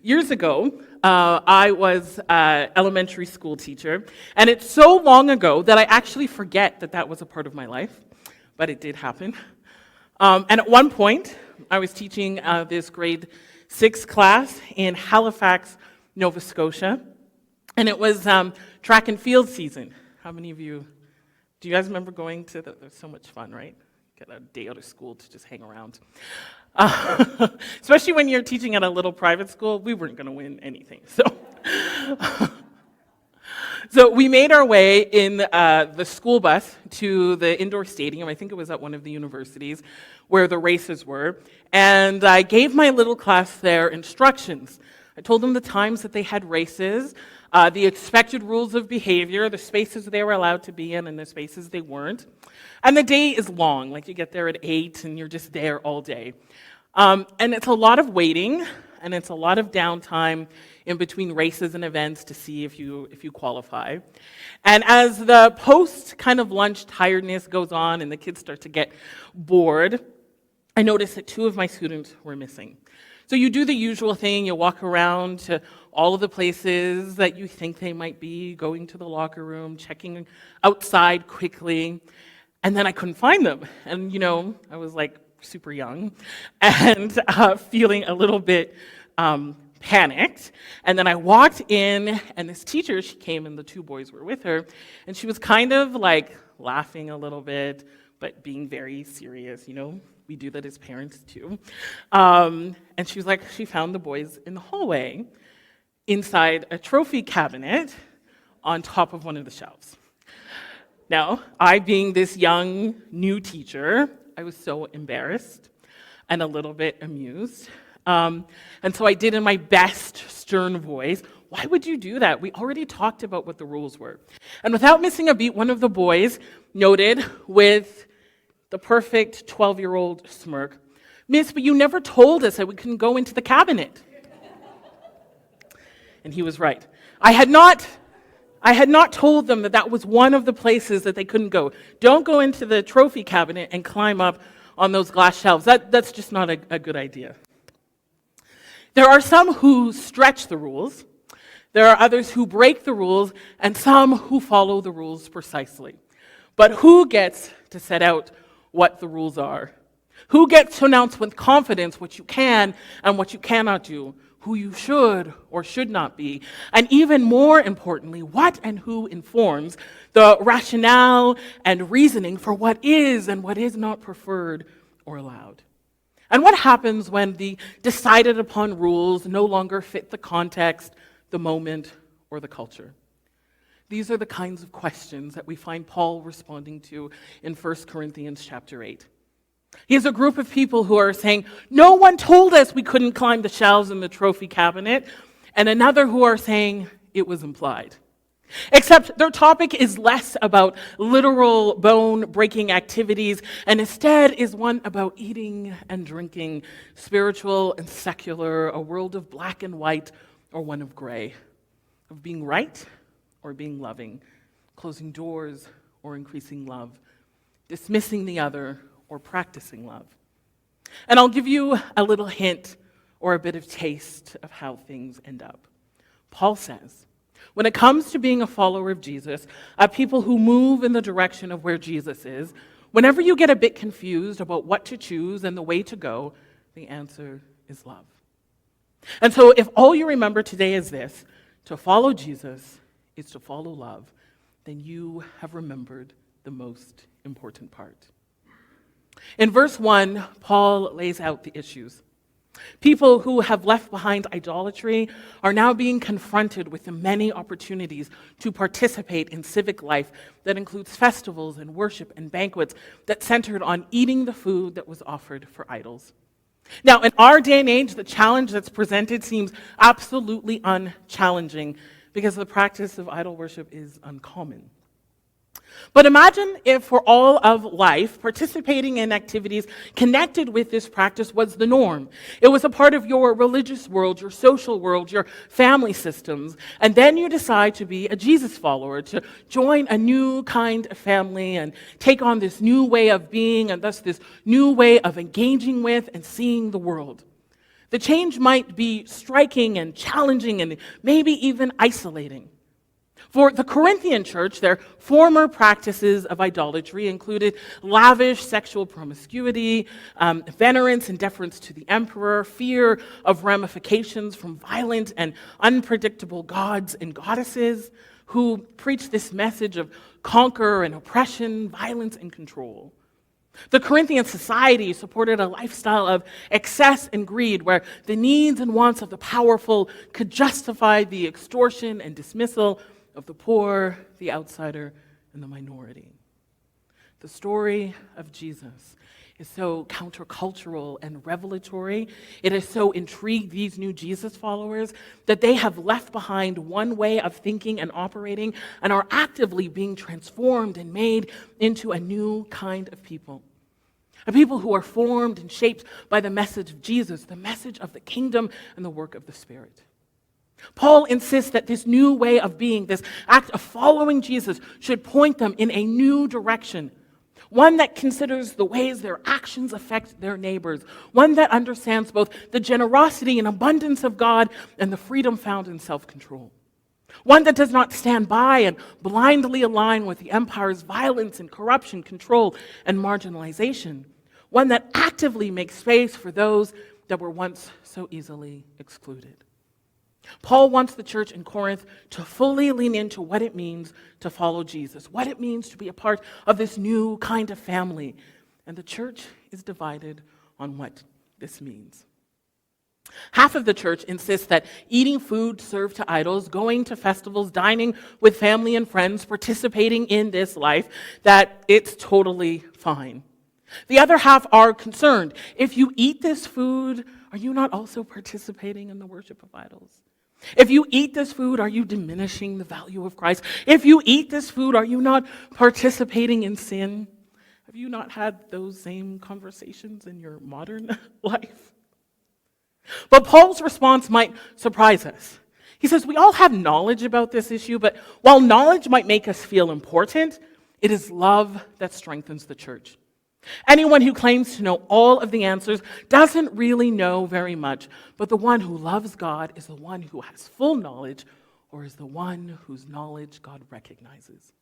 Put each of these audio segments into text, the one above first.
Years ago, I was an elementary school teacher, and it's so long ago that I actually forget that that was a part of my life, but it did happen. And at one point, I was teaching this grade 6 class in Halifax, Nova Scotia, and it was track and field season. How many of you, do you guys remember going to that? It was so much fun, right? Get a day out of school to just hang around. Especially when you're teaching at a little private school, we weren't going to win anything. So we made our way in the school bus to the indoor stadium. I think it was at one of the universities where the races were. And I gave my little class their instructions. I told them the times that they had races, the expected rules of behavior, the spaces they were allowed to be in and the spaces they weren't. And the day is long, like you get there at 8 and you're just there all day. And it's a lot of waiting and it's a lot of downtime in between races and events to see if you qualify. And as the post kind of lunch tiredness goes on and the kids start to get bored, I noticed that 2 of my students were missing. So you do the usual thing, you walk around to all of the places that you think they might be, going to the locker room, checking outside quickly, and then I couldn't find them. And I was like super young and feeling a little bit panicked. And then I walked in and this teacher, she came and the 2 boys were with her, and she was kind of like laughing a little bit, but being very serious, we do that as parents too. And she was like, she found the boys in the hallway inside a trophy cabinet on top of one of the shelves. Now, I being this young, new teacher, I was so embarrassed and a little bit amused. And so I did in my best stern voice, "Why would you do that? We already talked about what the rules were." And without missing a beat, one of the boys noted with the perfect 12-year-old smirk, "Miss, but you never told us that we couldn't go into the cabinet." And he was right. I had not told them that was one of the places that they couldn't go. Don't go into the trophy cabinet and climb up on those glass shelves. That's just not a good idea. There are some who stretch the rules. There are others who break the rules, and some who follow the rules precisely. But who gets to set out what the rules are? Who gets to announce with confidence what you can and what you cannot do? Who you should or should not be? And even more importantly, what and who informs the rationale and reasoning for what is and what is not preferred or allowed? And what happens when the decided upon rules no longer fit the context, the moment, or the culture? These are the kinds of questions that we find Paul responding to in 1 Corinthians chapter 8. He has a group of people who are saying, "No one told us we couldn't climb the shelves in the trophy cabinet," and another who are saying it was implied. Except their topic is less about literal bone-breaking activities and instead is one about eating and drinking, spiritual and secular, a world of black and white or one of gray, of being right or being loving, closing doors or increasing love, dismissing the other or practicing love. And I'll give you a little hint or a bit of taste of how things end up. Paul says, when it comes to being a follower of Jesus, a people who move in the direction of where Jesus is, whenever you get a bit confused about what to choose and the way to go, the answer is love. And so if all you remember today is this, to follow Jesus is to follow love, then you have remembered the most important part. In verse 1, Paul lays out the issues. People who have left behind idolatry are now being confronted with the many opportunities to participate in civic life that includes festivals and worship and banquets that centered on eating the food that was offered for idols. Now, in our day and age, the challenge that's presented seems absolutely unchallenging because the practice of idol worship is uncommon. But imagine if for all of life, participating in activities connected with this practice was the norm. It was a part of your religious world, your social world, your family systems. And then you decide to be a Jesus follower, to join a new kind of family and take on this new way of being and thus this new way of engaging with and seeing the world. The change might be striking and challenging and maybe even isolating. For the Corinthian church, their former practices of idolatry included lavish sexual promiscuity, venerance and deference to the emperor, fear of ramifications from violent and unpredictable gods and goddesses who preached this message of conquer and oppression, violence and control. The Corinthian society supported a lifestyle of excess and greed where the needs and wants of the powerful could justify the extortion and dismissal of the poor, the outsider, and the minority. The story of Jesus is so countercultural and revelatory. It has so intrigued these new Jesus followers that they have left behind one way of thinking and operating and are actively being transformed and made into a new kind of people. A people who are formed and shaped by the message of Jesus, the message of the kingdom and the work of the Spirit. Paul insists that this new way of being, this act of following Jesus, should point them in a new direction. One that considers the ways their actions affect their neighbors. One that understands both the generosity and abundance of God and the freedom found in self-control. One that does not stand by and blindly align with the empire's violence and corruption, control, and marginalization. One that actively makes space for those that were once so easily excluded. Paul wants the church in Corinth to fully lean into what it means to follow Jesus, what it means to be a part of this new kind of family. And the church is divided on what this means. Half of the church insists that eating food served to idols, going to festivals, dining with family and friends, participating in this life, that it's totally fine. The other half are concerned. If you eat this food, are you not also participating in the worship of idols? If you eat this food, are you diminishing the value of Christ? If you eat this food, are you not participating in sin? Have you not had those same conversations in your modern life? But Paul's response might surprise us. He says, we all have knowledge about this issue, but while knowledge might make us feel important, it is love that strengthens the church. Anyone who claims to know all of the answers doesn't really know very much, but the one who loves God is the one who has full knowledge, or is the one whose knowledge God recognizes.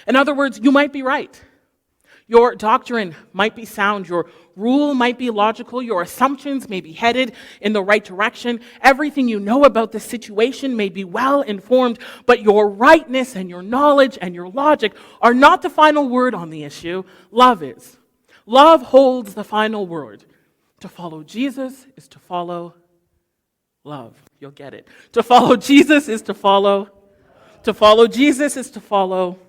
In other words, you might be right. Your doctrine might be sound, your rule might be logical, your assumptions may be headed in the right direction, everything you know about the situation may be well informed, but your rightness and your knowledge and your logic are not the final word on the issue. Love is. Love holds the final word. To follow Jesus is to follow love. You'll get it. To follow Jesus is to follow. To follow Jesus is to follow.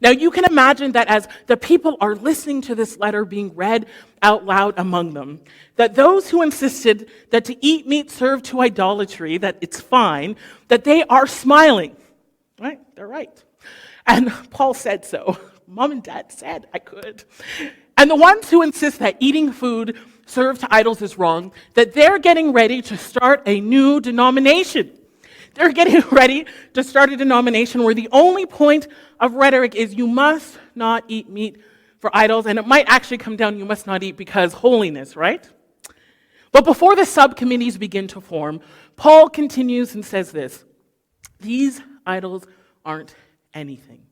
Now, you can imagine that as the people are listening to this letter being read out loud among them, that those who insisted that to eat meat served to idolatry, that it's fine, that they are smiling. Right? They're right. And Paul said so. Mom and Dad said I could. And the ones who insist that eating food served to idols is wrong, that they're getting ready to start a new denomination. They're getting ready to start a denomination where the only point of rhetoric is you must not eat meat for idols, and it might actually come down, you must not eat because holiness, right? But before the subcommittees begin to form, Paul continues and says this: these idols aren't anything.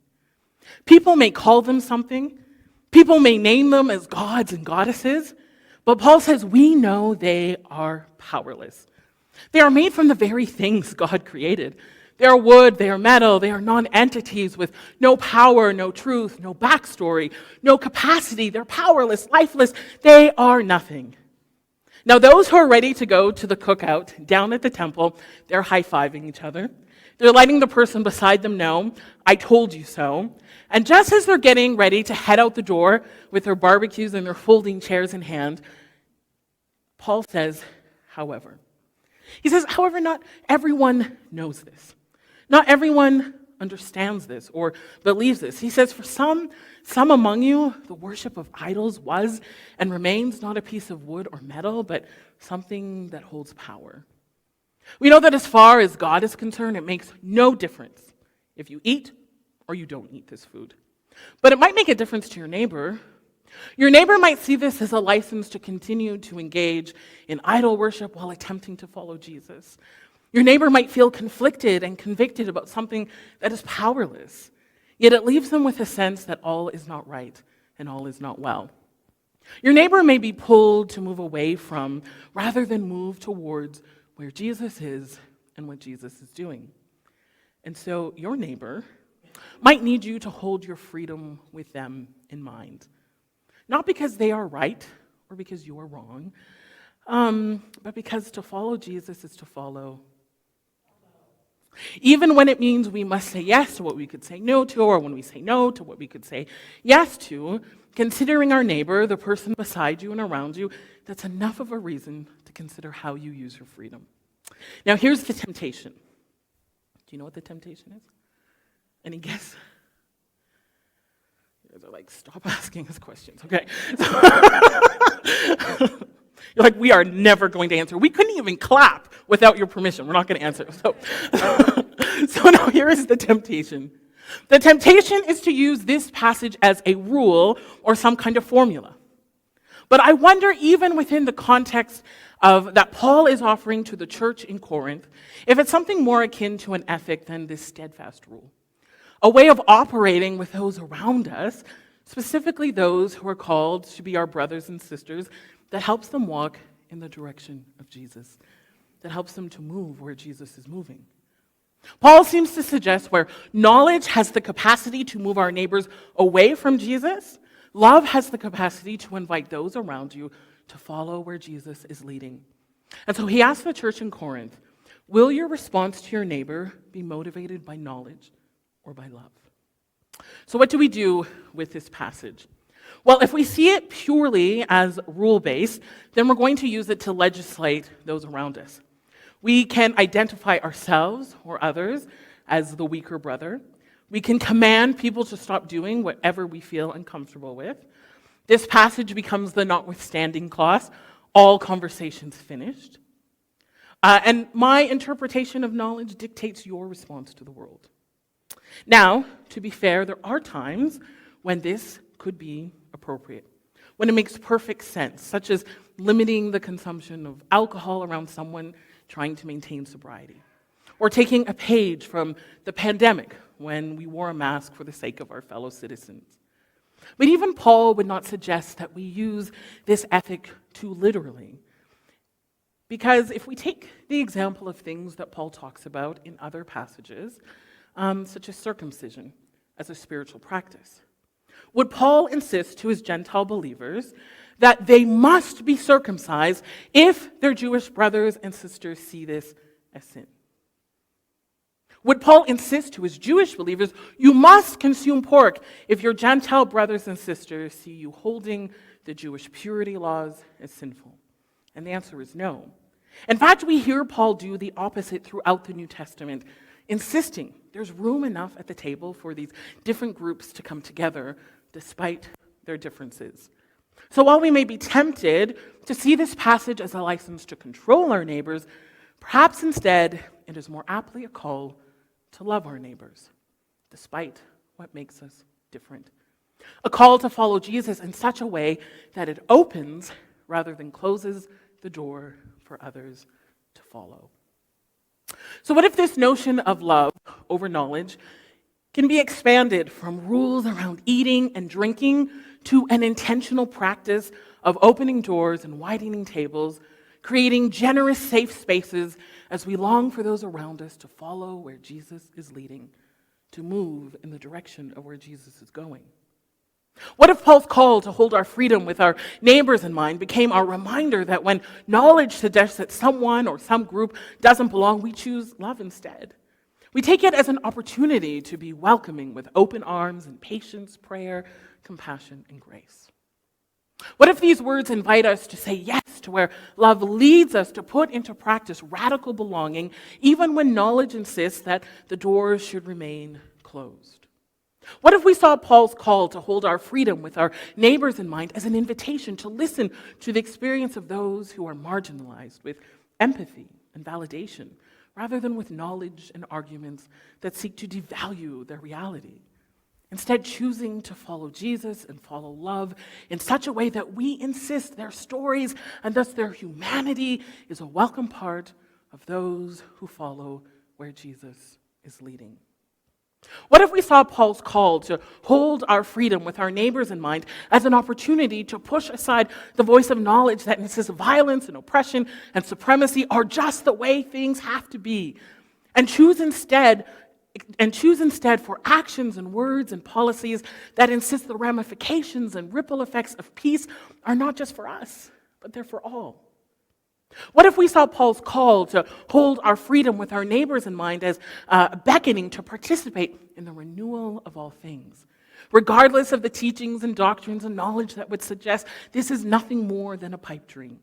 People may call them something, people may name them as gods and goddesses, but Paul says we know they are powerless. They are made from the very things God created. They are wood, they are metal, they are non-entities with no power, no truth, no backstory, no capacity. They're powerless, lifeless. They are nothing. Now, those who are ready to go to the cookout down at the temple, they're high-fiving each other. They're letting the person beside them know, I told you so. And just as they're getting ready to head out the door with their barbecues and their folding chairs in hand, Paul says, however. He says, however, not everyone knows this. Not everyone understands this or believes this. He says, for some among you, the worship of idols was and remains not a piece of wood or metal, but something that holds power. We know that as far as God is concerned, it makes no difference if you eat or you don't eat this food. But it might make a difference to your neighbor. Your neighbor might see this as a license to continue to engage in idol worship while attempting to follow Jesus. Your neighbor might feel conflicted and convicted about something that is powerless, yet it leaves them with a sense that all is not right and all is not well. Your neighbor may be pulled to move away from rather than move towards where Jesus is and what Jesus is doing. And so your neighbor might need you to hold your freedom with them in mind. Not because they are right or because you are wrong, but because to follow Jesus is to follow. Even when it means we must say yes to what we could say no to, or when we say no to what we could say yes to, considering our neighbor, the person beside you and around you, that's enough of a reason to consider how you use your freedom. Now, here's the temptation. Do you know what the temptation is? Any guess? You guys are like, stop asking us questions, okay? You're like, we are never going to answer. We couldn't even clap without your permission. We're not going to answer. So now here is the temptation. The temptation is to use this passage as a rule or some kind of formula. But I wonder, even within the context of that Paul is offering to the church in Corinth, if it's something more akin to an ethic than this steadfast rule. A way of operating with those around us, specifically those who are called to be our brothers and sisters, that helps them walk in the direction of Jesus, that helps them to move where Jesus is moving. Paul seems to suggest where knowledge has the capacity to move our neighbors away from Jesus, love has the capacity to invite those around you to follow where Jesus is leading. And so he asks the church in Corinth, will your response to your neighbor be motivated by knowledge or by love? So what do we do with this passage? Well, if we see it purely as rule-based, then we're going to use it to legislate those around us. We can identify ourselves or others as the weaker brother. We can command people to stop doing whatever we feel uncomfortable with. This passage becomes the notwithstanding clause, all conversations finished. And my interpretation of knowledge dictates your response to the world. Now, to be fair, there are times when this could be appropriate, when it makes perfect sense, such as limiting the consumption of alcohol around someone trying to maintain sobriety, or taking a page from the pandemic when we wore a mask for the sake of our fellow citizens. But even Paul would not suggest that we use this ethic too literally, because if we take the example of things that Paul talks about in other passages, such as circumcision as a spiritual practice, would Paul insist to his Gentile believers that they must be circumcised if their Jewish brothers and sisters see this as sin? Would Paul insist to his Jewish believers, you must consume pork if your Gentile brothers and sisters see you holding the Jewish purity laws as sinful? And the answer is no. In fact, we hear Paul do the opposite throughout the New Testament, insisting there's room enough at the table for these different groups to come together despite their differences. So while we may be tempted to see this passage as a license to control our neighbors, perhaps instead it is more aptly a call to love our neighbors, despite what makes us different. A call to follow Jesus in such a way that it opens rather than closes the door for others to follow. So what if this notion of love over knowledge can be expanded from rules around eating and drinking to an intentional practice of opening doors and widening tables, creating generous, safe spaces as we long for those around us to follow where Jesus is leading, to move in the direction of where Jesus is going? What if Paul's call to hold our freedom with our neighbors in mind became our reminder that when knowledge suggests that someone or some group doesn't belong, we choose love instead? We take it as an opportunity to be welcoming with open arms and patience, prayer, compassion, and grace. What if these words invite us to say yes to where love leads us to put into practice radical belonging, even when knowledge insists that the doors should remain closed? What if we saw Paul's call to hold our freedom with our neighbors in mind as an invitation to listen to the experience of those who are marginalized with empathy and validation, rather than with knowledge and arguments that seek to devalue their reality? Instead, choosing to follow Jesus and follow love in such a way that we insist their stories and thus their humanity is a welcome part of those who follow where Jesus is leading. What if we saw Paul's call to hold our freedom with our neighbors in mind as an opportunity to push aside the voice of knowledge that insists violence and oppression and supremacy are just the way things have to be, and choose instead for actions and words and policies that insist the ramifications and ripple effects of peace are not just for us, but they're for all? What if we saw Paul's call to hold our freedom with our neighbors in mind as beckoning to participate in the renewal of all things, regardless of the teachings and doctrines and knowledge that would suggest this is nothing more than a pipe dream?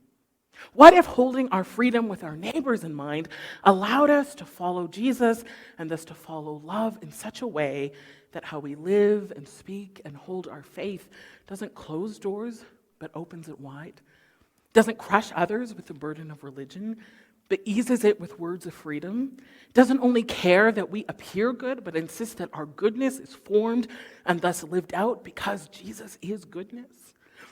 What if holding our freedom with our neighbors in mind allowed us to follow Jesus and thus to follow love in such a way that how we live and speak and hold our faith doesn't close doors but opens it wide? Doesn't crush others with the burden of religion, but eases it with words of freedom? Doesn't only care that we appear good, but insists that our goodness is formed and thus lived out because Jesus is goodness?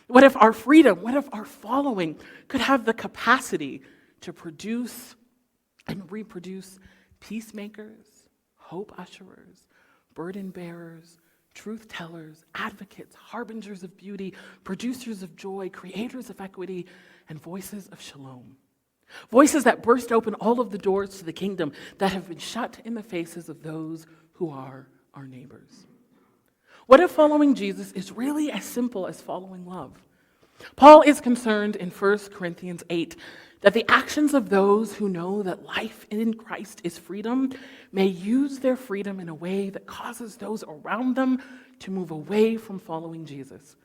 What if our freedom, what if our following could have the capacity to produce and reproduce peacemakers, hope usherers, burden bearers, truth tellers, advocates, harbingers of beauty, producers of joy, creators of equity, and voices of shalom? Voices that burst open all of the doors to the kingdom that have been shut in the faces of those who are our neighbors. What if following Jesus is really as simple as following love? Paul is concerned in 1 Corinthians 8 that the actions of those who know that life in Christ is freedom may use their freedom in a way that causes those around them to move away from following Jesus.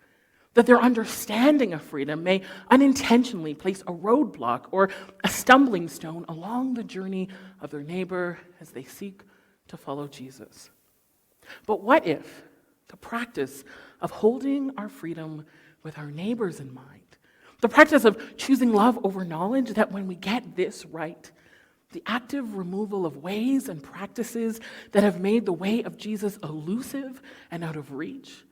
That their understanding of freedom may unintentionally place a roadblock or a stumbling stone along the journey of their neighbor as they seek to follow Jesus. But what if the practice of holding our freedom with our neighbors in mind, the practice of choosing love over knowledge, that when we get this right, the active removal of ways and practices that have made the way of Jesus elusive and out of reach,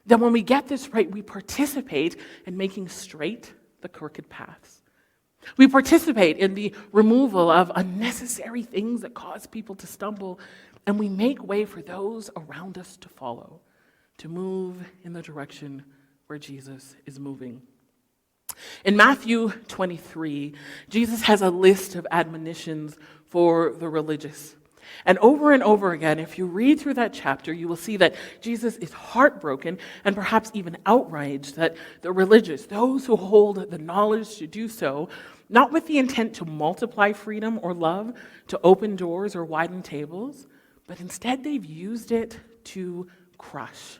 that when we get this right, we participate in making straight the crooked paths. We participate in the removal of unnecessary things that cause people to stumble, and we make way for those around us to follow, to move in the direction where Jesus is moving. In Matthew 23, Jesus has a list of admonitions for the religious. And over again, if you read through that chapter, you will see that Jesus is heartbroken and perhaps even outraged that the religious, those who hold the knowledge to do so, not with the intent to multiply freedom or love, to open doors or widen tables, but instead they've used it to crush.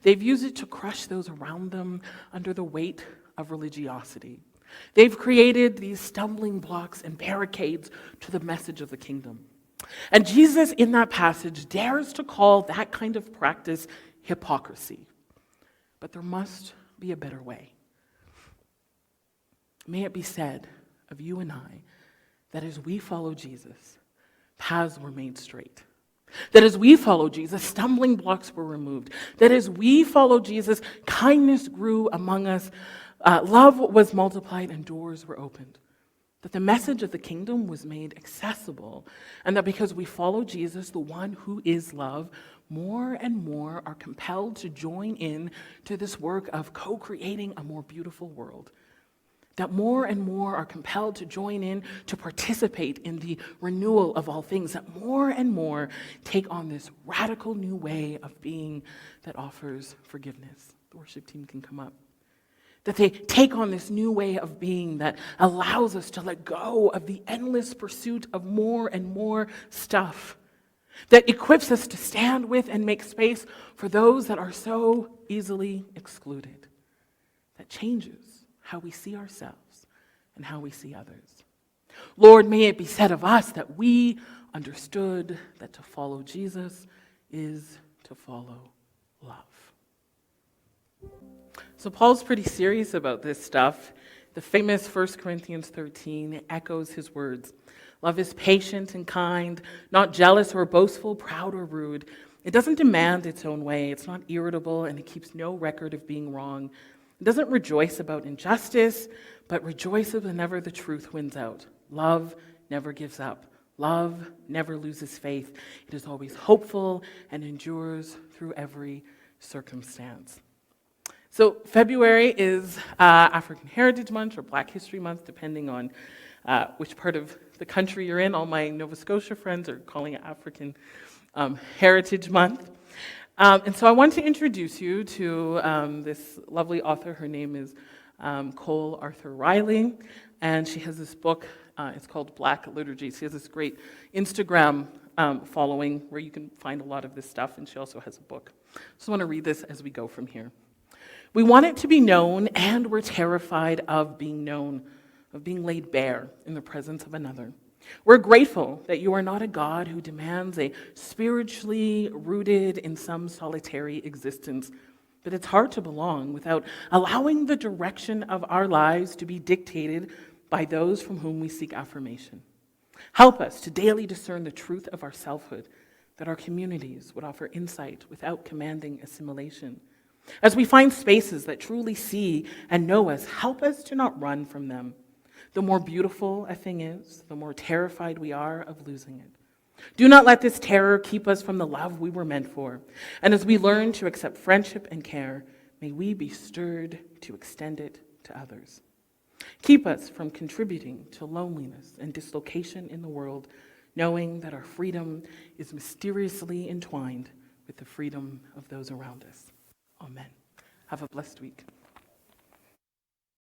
They've used it to crush those around them under the weight of religiosity. They've created these stumbling blocks and barricades to the message of the kingdom. And Jesus, in that passage, dares to call that kind of practice hypocrisy. But there must be a better way. May it be said of you and I that as we follow Jesus, paths were made straight. That as we follow Jesus, stumbling blocks were removed. That as we follow Jesus, kindness grew among us, love was multiplied, and doors were opened. That the message of the kingdom was made accessible, and that because we follow Jesus, the one who is love, more and more are compelled to join in to this work of co-creating a more beautiful world. That more and more are compelled to join in to participate in the renewal of all things. That more and more take on this radical new way of being that offers forgiveness. The worship team can come up. That they take on this new way of being that allows us to let go of the endless pursuit of more and more stuff. That equips us to stand with and make space for those that are so easily excluded. That changes how we see ourselves and how we see others. Lord, may it be said of us that we understood that to follow Jesus is to follow love. So Paul's pretty serious about this stuff. The famous 1 Corinthians 13 echoes his words. Love is patient and kind, not jealous or boastful, proud or rude. It doesn't demand its own way. It's not irritable, and it keeps no record of being wrong. It doesn't rejoice about injustice, but rejoices whenever the truth wins out. Love never gives up. Love never loses faith. It is always hopeful and endures through every circumstance. So February is African Heritage Month or Black History Month, depending on which part of the country you're in. All my Nova Scotia friends are calling it African Heritage Month. And so I want to introduce you to this lovely author. Her name is Cole Arthur Riley, and she has this book. It's called Black Liturgy. She has this great Instagram following where you can find a lot of this stuff, and she also has a book. I just want to read this as we go from here. We want it to be known, and we're terrified of being known, of being laid bare in the presence of another. We're grateful that you are not a God who demands a spiritually rooted in some solitary existence, but it's hard to belong without allowing the direction of our lives to be dictated by those from whom we seek affirmation. Help us to daily discern the truth of our selfhood, that our communities would offer insight without commanding assimilation. As we find spaces that truly see and know us, help us to not run from them. The more beautiful a thing is, the more terrified we are of losing it. Do not let this terror keep us from the love we were meant for. And as we learn to accept friendship and care, may we be stirred to extend it to others. Keep us from contributing to loneliness and dislocation in the world, knowing that our freedom is mysteriously entwined with the freedom of those around us. Amen. Have a blessed week.